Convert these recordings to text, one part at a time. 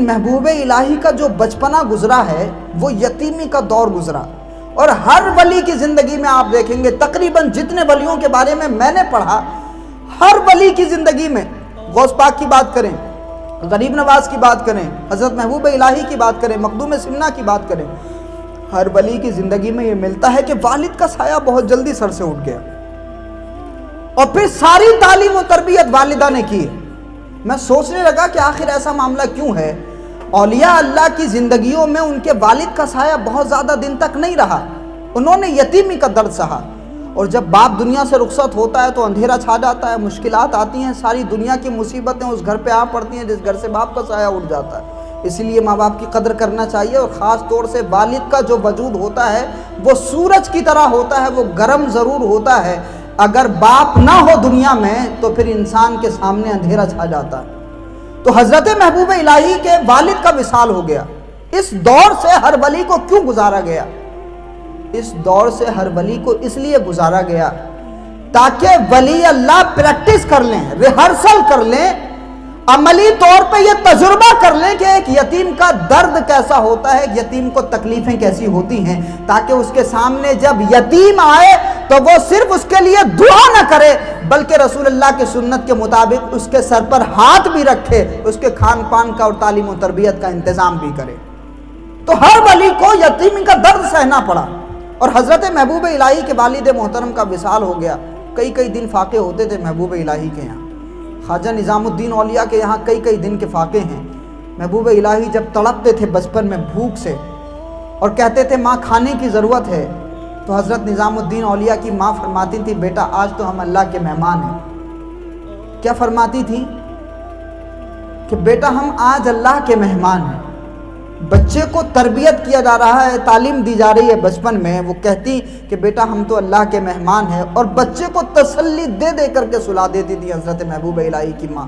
محبوب الہی کا جو بچپنا گزرا ہے وہ یتیمی کا دور گزرا، اور ہر ولی کی زندگی میں آپ دیکھیں گے تقریباً جتنے ولیوں کے بارے میں نے پڑھا، ہر ولی کی زندگی میں، غوث پاک کی بات کریں، غریب نواز کی بات کریں، حضرت محبوب الہی کی بات کریں، مخدوم سمنہ کی بات کریں، ہر ولی کی زندگی میں یہ ملتا ہے کہ والد کا سایہ بہت جلدی سر سے اٹھ گیا، اور پھر ساری تعلیم و تربیت والدہ نے کی۔ میں سوچنے لگا کہ آخر ایسا معاملہ کیوں ہے؟ اولیاء اللہ کی زندگیوں میں ان کے والد کا سایہ بہت زیادہ دن تک نہیں رہا، انہوں نے یتیمی کا درد سہا، اور جب باپ دنیا سے رخصت ہوتا ہے تو اندھیرا چھا جاتا ہے، مشکلات آتی ہیں، ساری دنیا کی مصیبتیں اس گھر پہ آ پڑتی ہیں جس گھر سے باپ کا سایہ اٹھ جاتا ہے۔ اس لیے ماں باپ کی قدر کرنا چاہیے، اور خاص طور سے والد کا جو وجود ہوتا ہے وہ سورج کی طرح ہوتا ہے، وہ گرم ضرور ہوتا ہے، اگر باپ نہ ہو دنیا میں تو پھر انسان کے سامنے اندھیرا چھا جاتا ہے۔ تو حضرت محبوب الہی کے والد کا وصال ہو گیا۔ اس دور سے ہر ولی کو کیوں گزارا گیا؟ اس دور سے ہر ولی کو اس لیے گزارا گیا تاکہ ولی اللہ پریکٹس کر لیں، ریہرسل کر لیں، عملی طور پہ یہ تجربہ کر لیں کہ ایک یتیم کا درد کیسا ہوتا ہے، ایک یتیم کو تکلیفیں کیسی ہوتی ہیں، تاکہ اس کے سامنے جب یتیم آئے تو وہ صرف اس کے لیے دعا نہ کرے بلکہ رسول اللہ کی سنت کے مطابق اس کے سر پر ہاتھ بھی رکھے، اس کے کھان پان کا اور تعلیم و تربیت کا انتظام بھی کرے۔ تو ہر ولی کو یتیمی کا درد سہنا پڑا، اور حضرت محبوب الہی کے والد محترم کا وصال ہو گیا۔ کئی دن فاقے ہوتے تھے محبوب الہی کے یہاں، خواجہ نظام الدین اولیاء کے یہاں کئی دن کے فاقے ہیں۔ محبوب الہی جب تڑپتے تھے بچپن میں بھوک سے اور کہتے تھے ماں کھانے کی ضرورت ہے، تو حضرت نظام الدین اولیاء کی ماں فرماتی تھی بیٹا آج تو ہم اللہ کے مہمان ہیں۔ کیا فرماتی تھی؟ کہ بیٹا ہم آج اللہ کے مہمان ہیں۔ بچے کو تربیت کیا جا رہا ہے، تعلیم دی جا رہی ہے بچپن میں، وہ کہتی کہ بیٹا ہم تو اللہ کے مہمان ہیں، اور بچے کو تسلی دے کر کے سلا دیتی تھی حضرت محبوب الہی کی ماں۔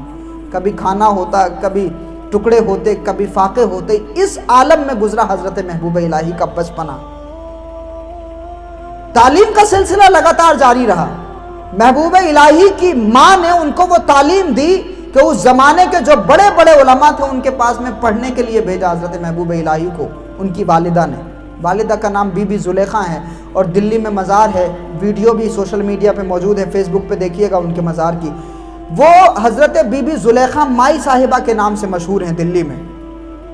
کبھی کھانا ہوتا، کبھی ٹکڑے ہوتے، کبھی فاقے ہوتے، اس عالم میں گزرا حضرت محبوب الہی کا بچپنا۔ تعلیم کا سلسلہ لگاتار جاری رہا۔ محبوب الہی کی ماں نے ان کو وہ تعلیم دی کہ اس زمانے کے جو بڑے علماء تھے ان کے پاس میں پڑھنے کے لیے بھیجا حضرت محبوب الہی کو ان کی والدہ نے۔ والدہ کا نام بی بی زلیخا ہے، اور دلی میں مزار ہے، ویڈیو بھی سوشل میڈیا پہ موجود ہے، فیس بک پہ دیکھیے گا ان کے مزار کی۔ وہ حضرت بی بی زلیخا مائی صاحبہ کے نام سے مشہور ہیں دلی میں،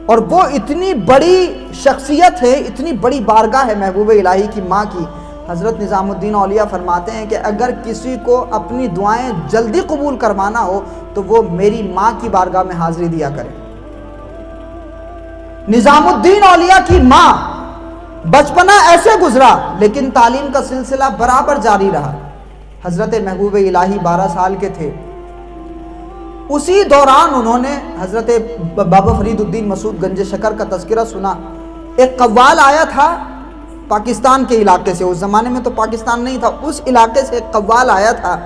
اور وہ اتنی بڑی شخصیت ہے، اتنی بڑی بارگاہ ہے محبوب الہی کی ماں کی۔ حضرت نظام الدین اولیاء فرماتے ہیں کہ اگر کسی کو اپنی دعائیں جلدی قبول کروانا ہو تو وہ میری ماں کی بارگاہ میں حاضری دیا کرے۔ نظام الدین اولیاء کی ماں بچپنا ایسے گزرا لیکن تعلیم کا سلسلہ برابر جاری رہا۔ حضرت محبوب الہی 12 سال کے تھے، اسی دوران انہوں نے حضرت بابا فرید الدین مسعود گنج شکر کا تذکرہ سنا۔ ایک قوال آیا تھا پاکستان کے علاقے سے، اس زمانے میں تو پاکستان نہیں تھا، اس علاقے سے ایک قوال آیا تھا،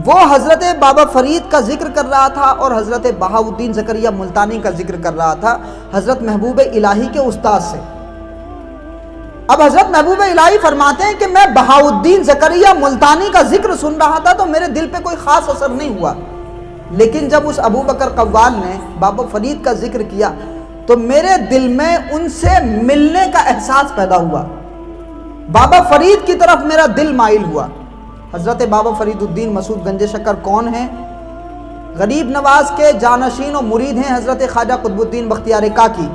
وہ حضرت بابا فرید کا ذکر کر رہا تھا اور حضرت بہاؤالدین زکریا ملتانی کا ذکر کر رہا تھا حضرت محبوب الہی کے استاد سے۔ اب حضرت محبوب الہی فرماتے ہیں کہ میں بہاؤالدین زکریا ملتانی کا ذکر سن رہا تھا تو میرے دل پہ کوئی خاص اثر نہیں ہوا، لیکن جب اس ابو بکر قوال نے بابا فرید کا ذکر کیا تو میرے دل میں ان سے ملنے کا احساس پیدا ہوا، بابا فرید کی طرف میرا دل مائل ہوا۔ حضرت بابا فرید الدین مسعود گنج شکر کون ہیں؟ غریب نواز کے جانشین و مرید ہیں حضرت خواجہ قطب الدین بختیار کاکی۔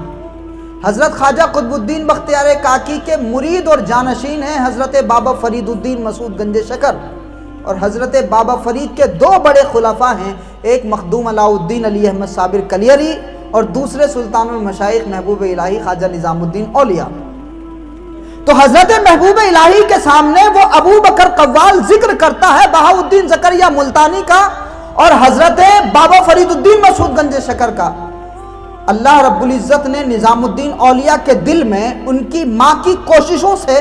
حضرت خواجہ قطب الدین بختیار کاکی کے مرید اور جانشین ہیں حضرت بابا فرید الدین مسعود گنج شکر، اور حضرت بابا فرید کے 2 بڑے خلفاء ہیں، ایک مخدوم علاء الدین علی احمد صابر کلیری اور دوسرے سلطان المشائخ محبوب الہی خواجہ نظام الدین اولیاء۔ تو حضرت محبوب الہی کے سامنے وہ ابو بکر قوال ذکر کرتا ہے بہاؤالدین زکریا ملتانی کا اور حضرت بابا فرید الدین مسعود گنج شکر کا۔ اللہ رب العزت نے نظام الدین اولیاء کے دل میں ان کی ماں کی کوششوں سے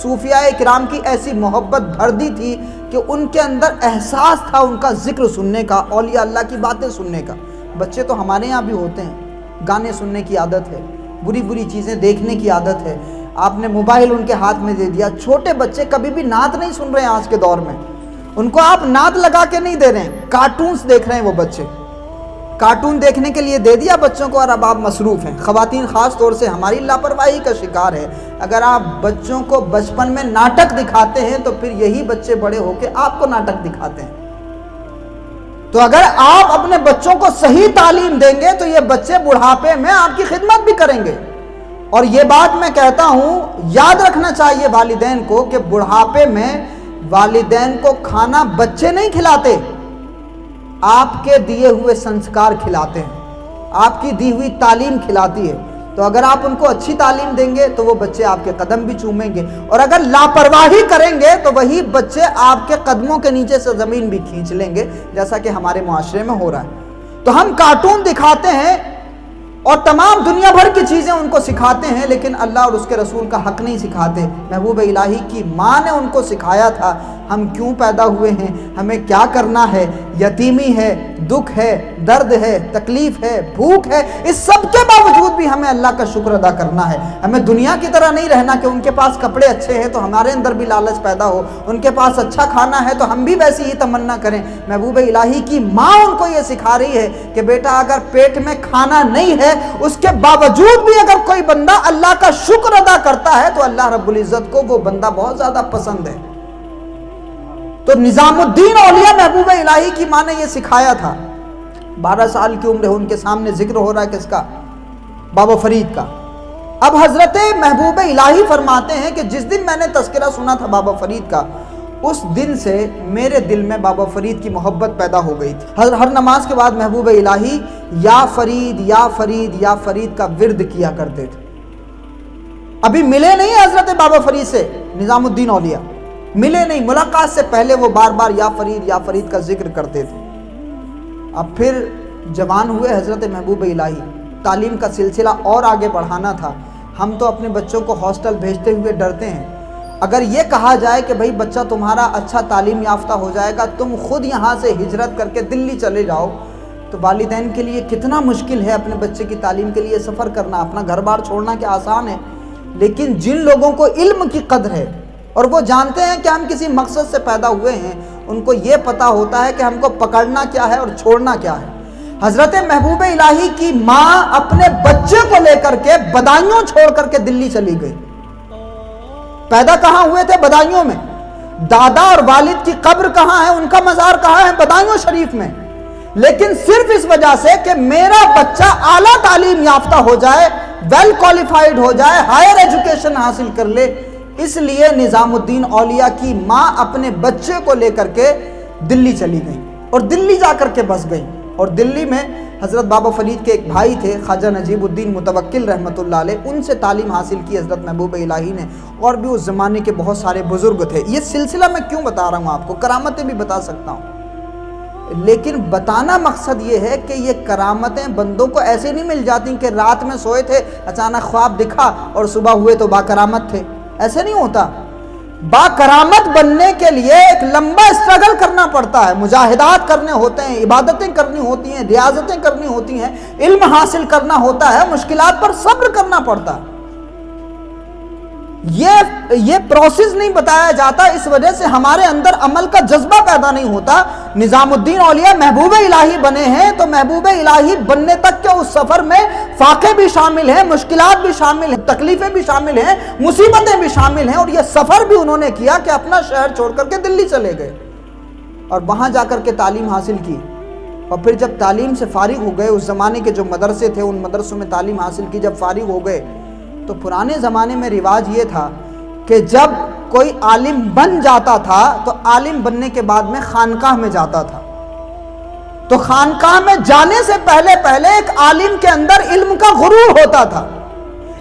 صوفیاء کرام کی ایسی محبت بھر دی تھی کہ ان کے اندر احساس تھا ان کا ذکر سننے کا، اولیاء اللہ کی باتیں سننے کا۔ بچے تو ہمارے یہاں بھی ہوتے ہیں، گانے سننے کی عادت ہے، بری چیزیں دیکھنے کی عادت ہے، آپ نے موبائل ان کے ہاتھ میں دے دیا۔ چھوٹے بچے کبھی بھی نعت نہیں سن رہے ہیں آج کے دور میں، ان کو آپ نعت لگا کے نہیں دے رہے ہیں، کارٹونز دیکھ رہے ہیں وہ بچے، کارٹون دیکھنے کے لیے دے دیا بچوں کو اور اب آپ مصروف ہیں۔ خواتین خاص طور سے ہماری لاپرواہی کا شکار ہے۔ اگر آپ بچوں کو بچپن میں ناٹک دکھاتے ہیں تو پھر یہی بچے بڑے ہو کے آپ کو ناٹک دکھاتے ہیں۔ تو اگر آپ اپنے بچوں کو صحیح تعلیم دیں گے تو یہ بچے بڑھاپے میں آپ کی خدمت بھی کریں گے۔ اور یہ بات میں کہتا ہوں، یاد رکھنا چاہیے والدین کو کہ بڑھاپے میں والدین کو کھانا بچے نہیں کھلاتے، آپ کے دیے ہوئے سنسکار کھلاتے ہیں، آپ کی دی ہوئی تعلیم کھلاتی ہے۔ تو اگر آپ ان کو اچھی تعلیم دیں گے تو وہ بچے آپ کے قدم بھی چومیں گے، اور اگر لاپرواہی کریں گے تو وہی بچے آپ کے قدموں کے نیچے سے زمین بھی کھینچ لیں گے، جیسا کہ ہمارے معاشرے میں ہو رہا ہے۔ تو ہم کارٹون دکھاتے ہیں اور تمام دنیا بھر کی چیزیں ان کو سکھاتے ہیں، لیکن اللہ اور اس کے رسول کا حق نہیں سکھاتے۔ محبوب الہی کی ماں نے ان کو سکھایا تھا ہم کیوں پیدا ہوئے ہیں، ہمیں کیا کرنا ہے، یتیمی ہے، دکھ ہے، درد ہے، تکلیف ہے، بھوک ہے، اس سب کے باوجود بھی ہمیں اللہ کا شکر ادا کرنا ہے۔ ہمیں دنیا کی طرح نہیں رہنا کہ ان کے پاس کپڑے اچھے ہیں تو ہمارے اندر بھی لالچ پیدا ہو، ان کے پاس اچھا کھانا ہے تو ہم بھی ویسی ہی تمنا کریں۔ محبوب الہی کی ماں ان کو یہ سکھا رہی ہے کہ بیٹا اگر پیٹ میں کھانا نہیں ہے، اس کے باوجود بھی اگر کوئی بندہ اللہ کا شکر ادا کرتا ہے تو اللہ رب العزت کو وہ بندہ بہت زیادہ پسند ہے۔ تو نظام الدین اولیاء محبوب الہی کی ماں نے یہ سکھایا تھا۔ 12 سال کی عمر ہے، ان کے سامنے ذکر ہو رہا ہے کس کا؟ بابا فرید کا۔ اب حضرت محبوب الہی فرماتے ہیں کہ جس دن میں نے تذکرہ سنا تھا بابا فرید کا، اس دن سے میرے دل میں بابا فرید کی محبت پیدا ہو گئی تھی۔ ہر نماز کے بعد محبوب الہی یا فرید یا فرید یا فرید کا ورد کیا کرتے تھے۔ ابھی ملے نہیں حضرت بابا فرید سے نظام الدین اولیاء، ملے نہیں، ملاقات سے پہلے وہ بار بار یا فرید کا ذکر کرتے تھے۔ اب پھر جوان ہوئے حضرت محبوب الہی، تعلیم کا سلسلہ اور آگے بڑھانا تھا۔ ہم تو اپنے بچوں کو ہاسٹل بھیجتے ہوئے ڈرتے ہیں۔ اگر یہ کہا جائے کہ بھائی بچہ تمہارا اچھا تعلیم یافتہ ہو جائے گا، تم خود یہاں سے ہجرت کر کے دلی چلے جاؤ، تو والدین کے لیے کتنا مشکل ہے اپنے بچے کی تعلیم کے لیے سفر کرنا۔ اپنا گھر بار چھوڑنا کیا آسان ہے، لیکن جن لوگوں کو علم کی قدر ہے اور وہ جانتے ہیں کہ ہم کسی مقصد سے پیدا ہوئے ہیں، ان کو یہ پتہ ہوتا ہے کہ ہم کو پکڑنا کیا ہے اور چھوڑنا کیا ہے۔ حضرت محبوب الہی کی ماں اپنے بچے کو لے کر کے بدایوں چھوڑ کر کے دلی چلی گئی۔ پیدا کہاں ہوئے تھے؟ بدایوں میں۔ دادا اور والد کی قبر کہاں ہے، ان کا مزار کہاں ہے؟ بدایوں شریف میں۔ لیکن صرف اس وجہ سے کہ میرا بچہ اعلیٰ تعلیم یافتہ ہو جائے، ویل کوالیفائڈ ہو جائے، ہائر ایجوکیشن حاصل کر لے، اس لیے نظام الدین اولیاء کی ماں اپنے بچے کو لے کر کے دلی چلی گئی اور دلی جا کر کے بس گئی۔ اور دلی میں حضرت بابا فرید کے ایک بھائی تھے خواجہ نجیب الدین متوکل رحمۃ اللہ علیہ، ان سے تعلیم حاصل کی حضرت محبوب الہی نے، اور بھی اس زمانے کے بہت سارے بزرگ تھے۔ یہ سلسلہ میں کیوں بتا رہا ہوں آپ کو؟ کرامتیں بھی بتا سکتا ہوں، لیکن بتانا مقصد یہ ہے کہ یہ کرامتیں بندوں کو ایسے نہیں مل جاتی کہ رات میں سوئے تھے اچانک خواب دکھا اور صبح ہوئے تو با کرامت تھے، ایسے نہیں ہوتا۔ با کرامت بننے کے لیے ایک لمبا اسٹرگل کرنا پڑتا ہے، مجاہدات کرنے ہوتے ہیں، عبادتیں کرنی ہوتی ہیں، ریاضتیں کرنی ہوتی ہیں، علم حاصل کرنا ہوتا ہے، مشکلات پر صبر کرنا پڑتا ہے۔ یہ پروسیس نہیں بتایا جاتا، اس وجہ سے ہمارے اندر عمل کا جذبہ پیدا نہیں ہوتا۔ نظام الدین اولیاء محبوب الہی بنے ہیں تو محبوب الہی بننے تک کے اس سفر میں فاقے بھی شامل ہیں، مشکلات بھی شامل ہیں، تکلیفیں بھی شامل ہیں، مصیبتیں بھی شامل ہیں، اور یہ سفر بھی انہوں نے کیا کہ اپنا شہر چھوڑ کر کے دلی چلے گئے اور وہاں جا کر کے تعلیم حاصل کی۔ اور پھر جب تعلیم سے فارغ ہو گئے، اس زمانے کے جو مدرسے تھے ان مدرسوں میں تعلیم حاصل کی، جب فارغ ہو گئے تو پرانے زمانے میں رواج یہ تھا کہ جب کوئی عالم بن جاتا تھا تو عالم بننے کے بعد میں خانقاہ میں جاتا تھا۔ تو خانقاہ میں جانے سے پہلے ایک عالم کے اندر علم کا غرور ہوتا تھا،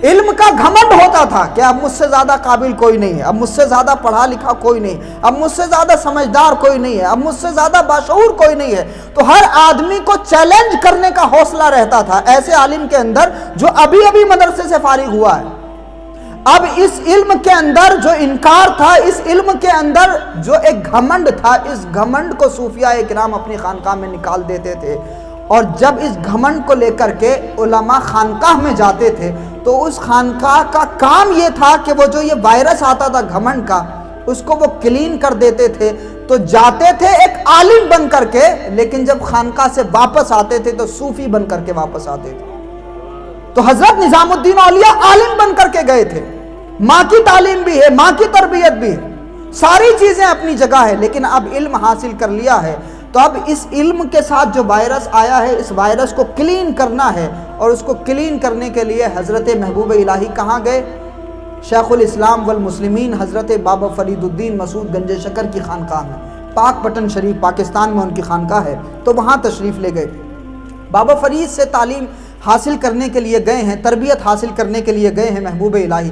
علم کا گھمنڈ ہوتا تھا کہ اب مجھ سے زیادہ قابل کوئی نہیں ہے، اب مجھ سے زیادہ پڑھا لکھا کوئی نہیں، اب مجھ سے زیادہ سمجھدار کوئی نہیں ہے، اب مجھ سے زیادہ باشعور کوئی نہیں ہے۔ تو ہر آدمی کو چیلنج کرنے کا حوصلہ رہتا تھا ایسے عالم کے اندر جو ابھی مدرسے سے فارغ ہوا ہے۔ اب اس علم کے اندر جو انکار تھا، اس علم کے اندر جو ایک گھمنڈ تھا، اس گھمنڈ کو صوفیاء کرام اپنی خانقاہ میں نکال دیتے تھے، اور جب اس گھمنڈ کو لے کر کے علماء خانقاہ میں جاتے تھے تو اس خانقاہ کا کام یہ تھا کہ وہ جو یہ وائرس آتا تھا گھمنڈ کا، اس کو وہ کلین کر دیتے تھے تو جاتے تھے ایک عالم بن کر کے، لیکن جب خانقاہ سے واپس آتے تھے تو صوفی بن کر کے واپس آتے تھے۔ تو حضرت نظام الدین اولیاء عالم بن کر کے گئے تھے، ماں کی تعلیم بھی ہے، ماں کی تربیت بھی ہے، ساری چیزیں اپنی جگہ ہے، لیکن اب علم حاصل کر لیا ہے تو اب اس علم کے ساتھ جو وائرس آیا ہے، اس وائرس کو کلین کرنا ہے، اور اس کو کلین کرنے کے لیے حضرت محبوب الہی کہاں گئے؟ شیخ الاسلام والمسلمین حضرت بابا فرید الدین مسعود گنج شکر کی خانقاہ میں، پاک پٹن شریف پاکستان میں ان کی خانقاہ ہے، تو وہاں تشریف لے گئے۔ بابا فرید سے تعلیم حاصل کرنے کے لیے گئے ہیں، تربیت حاصل کرنے کے لیے گئے ہیں محبوب الہی۔